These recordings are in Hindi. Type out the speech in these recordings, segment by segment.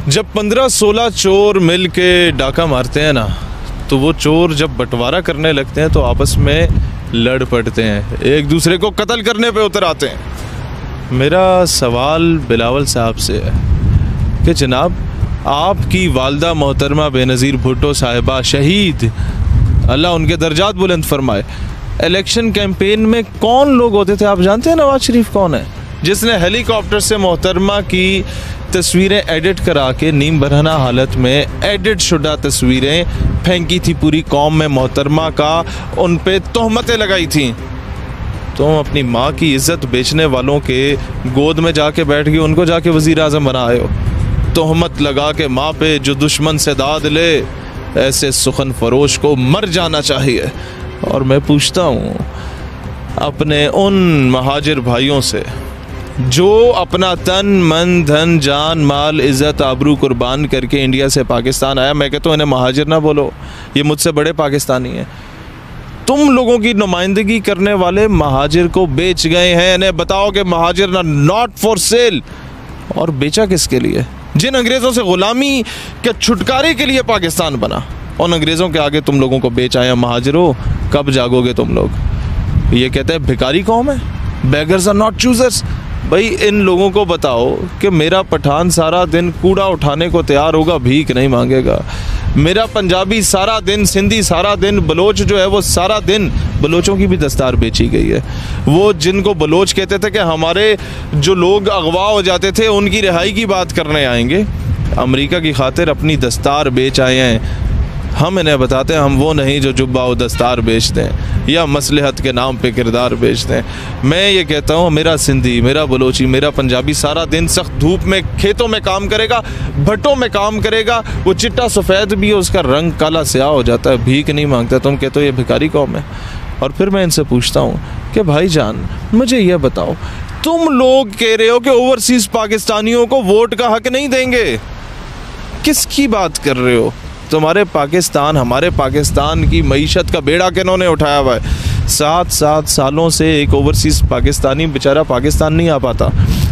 जब 15-16 चोर मिल के डाका मारते हैं ना, तो वो चोर जब बंटवारा करने लगते हैं तो आपस में लड़ पड़ते हैं, एक दूसरे को कत्ल करने पे उतर आते हैं। मेरा सवाल बिलावल साहब से है कि जनाब, आपकी वालदा मोहतरमा बेनज़ीर भुट्टो साहिबा शहीद, अल्लाह उनके दर्जात बुलंद फरमाए, इलेक्शन कैंपेन में कौन लोग होते थे आप जानते हैं? नवाज शरीफ कौन है जिसने हेलीकॉप्टर से मोहतरमा की तस्वीरें एडिट करा के नीम बरहना हालत में एडिट शुदा तस्वीरें फेंकी थी पूरी कौम में, मोहतरमा का उन पे तोहमतें लगाई थी। तुम अपनी माँ की इज्जत बेचने वालों के गोद में जाके बैठ गए, उनको जाके वज़ीर आज़म बनाए हो। तोहमत लगा के माँ पे जो दुश्मन से दाद ले, ऐसे सुखन फरोश को मर जाना चाहिए। और मैं पूछता हूँ अपने उन महाजिर भाइयों से जो अपना तन मन धन जान माल इज़्ज़त आबरू कुर्बान करके इंडिया से पाकिस्तान आया, मैं कहता हूँ इन्हें महाजिर ना बोलो, ये मुझसे बड़े पाकिस्तानी हैं। तुम लोगों की नुमाइंदगी करने वाले महाजिर को बेच गए हैं। इन्हें बताओ कि महाजिर ना नॉट फॉर सेल। और बेचा किसके लिए? जिन अंग्रेज़ों से ग़ुलामी के छुटकारे के लिए पाकिस्तान बना, उन अंग्रेज़ों के आगे तुम लोगों को बेच आए महाजिरों। कब जागोगे तुम लोग? ये कहते हैं भिखारी कौम है, बेगर्स आर नॉट चूजर्स। भाई इन लोगों को बताओ कि मेरा पठान सारा दिन कूड़ा उठाने को तैयार होगा, भीख नहीं मांगेगा। मेरा पंजाबी सारा दिन, सिंधी सारा दिन, बलोच जो है वो सारा दिन, बलोचों की भी दस्तार बेची गई है। वो जिनको बलोच कहते थे कि हमारे जो लोग अगवा हो जाते थे उनकी रिहाई की बात करने आएंगे, अमेरिका की खातिर अपनी दस्तार बेच आए हैं। हम इन्हें बताते हैं हम वो नहीं जो जुब्बा व दस्तार बेचते हैं या मसलहत के नाम पे किरदार बेचते हैं। मैं ये कहता हूँ मेरा सिंधी, मेरा बलोची, मेरा पंजाबी सारा दिन सख्त धूप में खेतों में काम करेगा, भट्टों में काम करेगा, वो चिट्टा सफ़ेद भी है, उसका रंग काला स्याह हो जाता है, भीख नहीं मांगता। तुम कहते हो ये भिखारी कौम है। और फिर मैं इनसे पूछता हूँ कि भाईजान मुझे ये बताओ, तुम लोग कह रहे हो कि ओवरसीज़ पाकिस्तानियों को वोट का हक नहीं देंगे, किसकी बात कर रहे हो? तुम्हारे पाकिस्तान, हमारे पाकिस्तान की मईशत का बेड़ा किन्होंने उठाया हुआ है? 7 सालों से एक ओवरसीज़ पाकिस्तानी बेचारा पाकिस्तान नहीं आ पाता।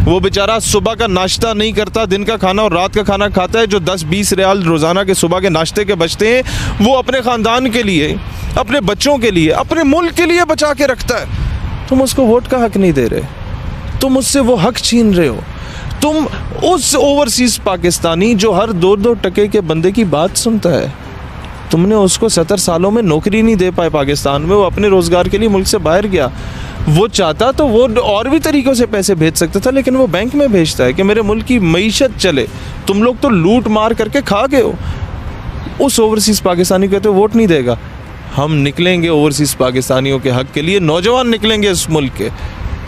वो बेचारा सुबह का नाश्ता नहीं करता, दिन का खाना और रात का खाना खाता है। जो 10-20 रियाल रोज़ाना के सुबह के नाश्ते के बचते हैं वो अपने ख़ानदान के लिए, अपने बच्चों के लिए, अपने मुल्क के लिए बचा के रखता है। तुम उसको वोट का हक नहीं दे रहे, तुम उससे वो हक छीन रहे हो। तुम उस ओवरसीज़ पाकिस्तानी जो हर 2-2 टके के बंदे की बात सुनता है, तुमने उसको 70 सालों में नौकरी नहीं दे पाए पाकिस्तान में। वो अपने रोज़गार के लिए मुल्क से बाहर गया। वो चाहता तो वो और भी तरीक़ों से पैसे भेज सकता था, लेकिन वो बैंक में भेजता है कि मेरे मुल्क की मईशत चले। तुम लोग तो लूट मार करके खा गए हो। उस ओवरसीज़ पाकिस्तानी कहते हो वोट नहीं देगा। हम निकलेंगे ओवरसीज़ पाकिस्तानियों के हक़ के लिए, नौजवान निकलेंगे इस मुल्क के,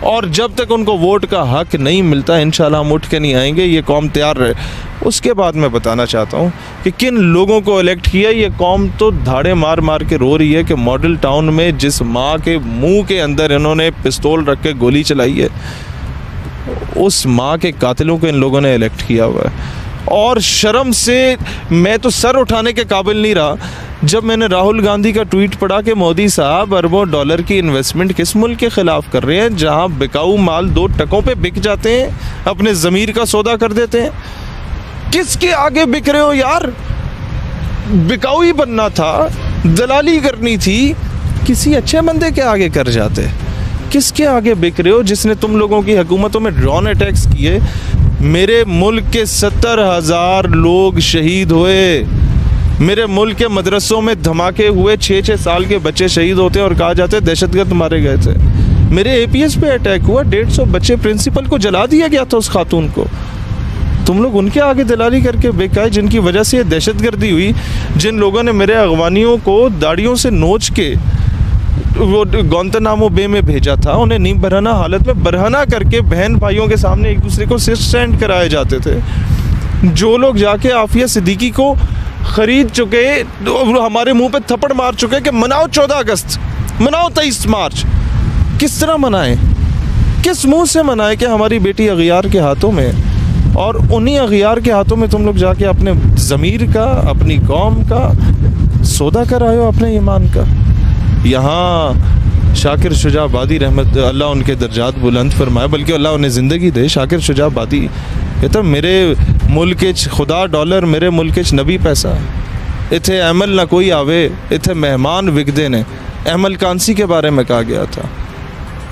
और जब तक उनको वोट का हक नहीं मिलता इंशाल्लाह हम उठ के नहीं आएंगे। ये कौम तैयार रहे। उसके बाद मैं बताना चाहता हूँ कि किन लोगों को इलेक्ट किया। ये कौम तो धाड़े मार मार के रो रही है कि मॉडल टाउन में जिस माँ के मुंह के अंदर इन्होंने पिस्तौल रख के गोली चलाई है, उस माँ के कातिलों को इन लोगों ने इलेक्ट किया हुआ है। और शर्म से मैं तो सर उठाने के काबिल नहीं रहा जब मैंने राहुल गांधी का ट्वीट पढ़ा कि मोदी साहब अरबों डॉलर की इन्वेस्टमेंट किस मुल्क के ख़िलाफ़ कर रहे हैं, जहां बिकाऊ माल 2 टकों पे बिक जाते हैं, अपने ज़मीर का सौदा कर देते हैं। किसके आगे बिक रहे हो यार? बिकाऊ ही बनना था, दलाली करनी थी, किसी अच्छे बंदे के आगे कर जाते। किसके आगे बिक रहे हो जिसने तुम लोगों की हुकूमतों में ड्रोन अटैक्स किए? मेरे मुल्क के 70,000 लोग शहीद हुए। मेरे मुल्क के मदरसों में धमाके हुए, 6-6 साल के बच्चे शहीद होते और कहा जाता है दहशतगर्द मारे गए थे। मेरे APS पे अटैक हुआ, 150 बच्चे, प्रिंसिपल को जला दिया गया था उस खातून को। तुम लोग उनके आगे दलाली करके बेकाय, जिनकी वजह से ये दहशतगर्दी हुई, जिन लोगों ने मेरे अगवानियों को दाढ़ियों से नोच के वो गुआंतानामो बे में भेजा था, उन्हें नीम बरहना हालत में बरहना करके बहन भाइयों के सामने एक दूसरे को स्टैंड कराए जाते थे। जो लोग जाके आफिया सिद्दीकी को ख़रीद चुके, हमारे मुंह पे थप्पड़ मार चुके कि मनाओ 14 अगस्त, मनाओ 23 मार्च। किस तरह मनाएं? किस मुंह से मनाएं कि हमारी बेटी अगियार के हाथों में, और उन्हीं अगियार के हाथों में तुम लोग जाके अपने ज़मीर का, अपनी कौम का सौदा कर आए हो, अपने ईमान का। यहाँ शाकिर शुजाबादी रहमत अल्लाह उनके दर्जात बुलंद फरमाए, बल्कि अल्लाह उन्हें ज़िंदगी दे। शाकिर शुजाबादी कहता मेरे मुल्क खुदा डॉलर मेरे मुल्क नबी पैसा इथे अमल ना कोई आवे इथे मेहमान विकदे ने अमल कांसी के बारे में कहा गया था।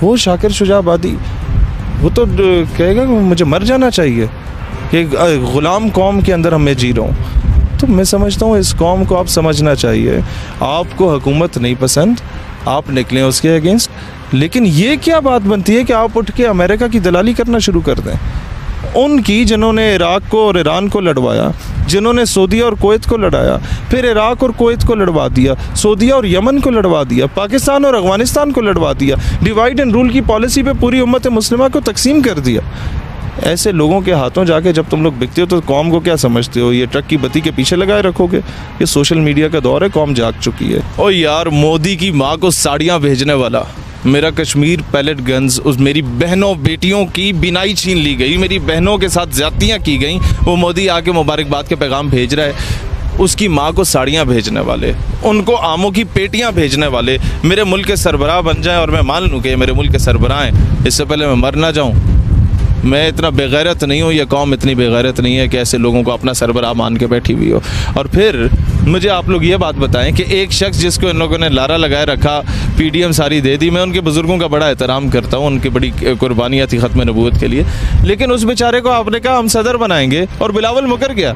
वो शाकिर शुजाबादी वो तो कहेगा कि मुझे मर जाना चाहिए कि ग़ुलाम कौम के अंदर मैं जी रहा हूँ। तो मैं समझता हूँ इस कौम को आप समझना चाहिए। आपको हुकूमत नहीं पसंद, आप निकलें उसके अगेंस्ट, लेकिन ये क्या बात बनती है कि आप उठ के अमेरिका की दलाली करना शुरू कर दें। उनकी जिन्होंने इराक़ को और ईरान को लड़वाया, जिन्होंने सऊदीया और कुवैत को लड़ाया, फिर इराक़ और कुवैत को लड़वा दिया, सऊदीया और यमन को लड़वा दिया, पाकिस्तान और अफ़गानिस्तान को लड़वा दिया, डिवाइड एंड रूल की पॉलिसी पे पूरी उम्मत मुस्लिमा को तकसीम कर दिया। ऐसे लोगों के हाथों जाके जब तुम लोग बिकते हो तो कौम को क्या समझते हो? ये ट्रक की बत्ती के पीछे लगाए रखोगे? ये सोशल मीडिया का दौर है, कौम जाग चुकी है। ओ यार, मोदी की माँ को साड़ियाँ भेजने वाला, मेरा कश्मीर पैलेट गन्स, उस मेरी बहनों बेटियों की बिनाई छीन ली गई, मेरी बहनों के साथ ज्यादतियाँ की गई, वो मोदी आके मुबारकबाद के पैगाम भेज रहा है। उसकी माँ को साड़ियाँ भेजने वाले, उनको आमों की पेटियाँ भेजने वाले मेरे मुल्क के सरबराह बन जाएं और मैं मान लूँ कि मेरे मुल्क के सरबराह हैं, इससे पहले मैं मर ना जाऊँ। मैं इतना बेगैरत नहीं हूँ, यह कौम इतनी बेगैरत नहीं है कि ऐसे लोगों को अपना सरबराह मान के बैठी हुई हो। और फिर मुझे आप लोग ये बात बताएं कि एक शख्स जिसको इन लोगों ने लारा लगाए रखा, पीडीएम सारी दे दी। मैं उनके बुज़ुर्गों का बड़ा एहतराम करता हूँ, उनकी बड़ी कुर्बानियाँ थी ख़त्म नबूवत के लिए, लेकिन उस बेचारे को आपने कहा हम सदर बनाएंगे और बिलावल मुकर गया।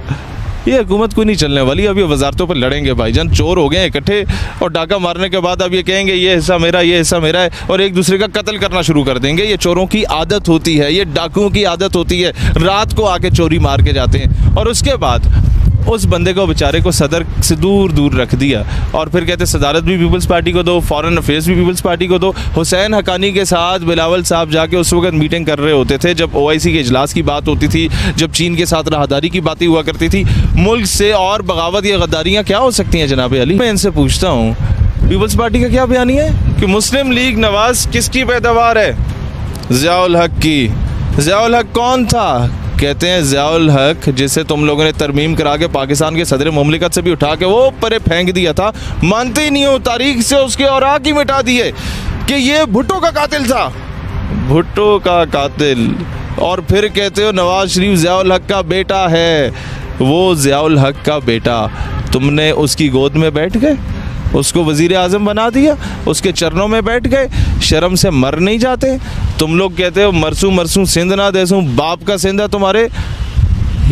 ये हुकूमत कोई नहीं चलने वाली। अब ये वजारतों पर लड़ेंगे भाईजान, चोर हो गए इकट्ठे और डाका मारने के बाद अब ये कहेंगे ये हिस्सा मेरा, ये हिस्सा मेरा है, और एक दूसरे का कत्ल करना शुरू कर देंगे। ये चोरों की आदत होती है, ये डाकुओं की आदत होती है, रात को आके चोरी मार के जाते हैं। और उसके बाद उस बंदे को बेचारे को सदर से दूर दूर रख दिया और फिर कहते सदारत भी पीपल्स पार्टी को दो, फॉरेन अफेयर्स भी पीपल्स पार्टी को दो। हुसैन हक्कानी के साथ बिलावल साहब जाके उस वक्त मीटिंग कर रहे होते थे जब OIC के इजलास की बात होती थी, जब चीन के साथ राहदारी की बातें हुआ करती थी। मुल्क से और बगावत या गद्दारियाँ क्या हो सकती हैं जनाब अली? मैं इनसे पूछता हूँ, पीपल्स पार्टी का क्या बयानिया है कि मुस्लिम लीग नवाज किसकी पैदावार है? ज़ियाउल हक की। ज़ियाउल हक कौन था? कहते हैं ज़ियाउल हक जिसे तुम लोगों ने तरमीम करा के पाकिस्तान के सदर मुमलिकत से भी उठा के वो परे फेंक दिया था। मानते ही नहीं हो, तारीख से उसके औराक ही मिटा दिए कि ये भुट्टो का कातिल था, भुट्टो का कातिल। और फिर कहते हो नवाज शरीफ ज़ियाउल हक का बेटा है। वो ज़ियाउल हक का बेटा, तुमने उसकी गोद में बैठ गए, उसको वज़ीर आज़म बना दिया, उसके चरणों में बैठ गए, शर्म से मर नहीं जाते? तुम लोग कहते हो मरसू मरसू सिंध ना देसूं, बाप का सिंध है तुम्हारे।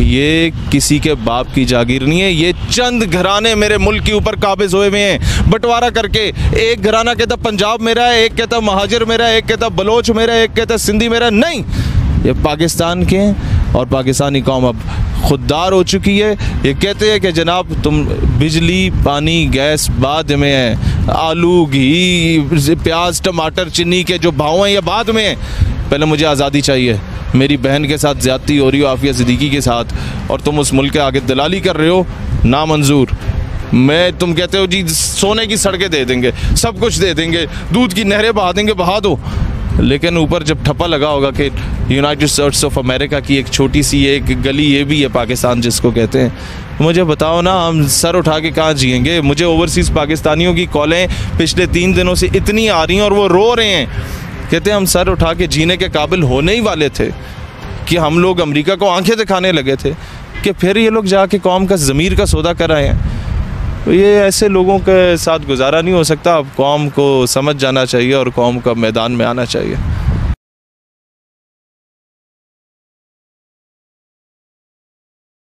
ये किसी के बाप की जागीर नहीं है, ये चंद घराने मेरे मुल्क के ऊपर काबिज हुए हुए हैं बंटवारा करके। एक घराना कहता पंजाब मेरा है, एक कहता महाजर मेरा है, एक कहता बलोच मेरा है, एक कहता सिंधी मेरा है। नहीं, ये पाकिस्तान के हैं और पाकिस्तानी कौम अब खुददार हो चुकी है। ये कहते हैं कि जनाब तुम बिजली पानी गैस बाद में है, आलू घी प्याज टमाटर चीनी के जो भाव हैं ये बाद में है, पहले मुझे आज़ादी चाहिए। मेरी बहन के साथ ज़्यादती हो रही हो आफिया सिद्दीकी के साथ, और तुम उस मुल्क के आगे दलाली कर रहे हो, नामंजूर। मैं तुम कहते हो जी सोने की सड़कें दे देंगे, सब कुछ दे देंगे, दूध की नहरें बहा देंगे, बहा दो, लेकिन ऊपर जब ठप्पा लगा होगा कि यूनाइटेड स्टेट्स ऑफ अमेरिका की एक छोटी सी एक गली ये भी है पाकिस्तान जिसको कहते हैं, मुझे बताओ ना हम सर उठा के कहाँ जिएंगे? मुझे ओवरसीज़ पाकिस्तानियों की कॉलें पिछले 3 दिनों से इतनी आ रही हैं और वो रो रहे हैं, कहते हैं हम सर उठा के जीने के काबिल होने ही वाले थे कि हम लोग अमेरिका को आंखें दिखाने लगे थे कि फिर ये लोग जाके कौम का ज़मीर का सौदा कर आए हैं। तो ये ऐसे लोगों के साथ गुजारा नहीं हो सकता। अब कौम को समझ जाना चाहिए और कौम का मैदान में आना चाहिए।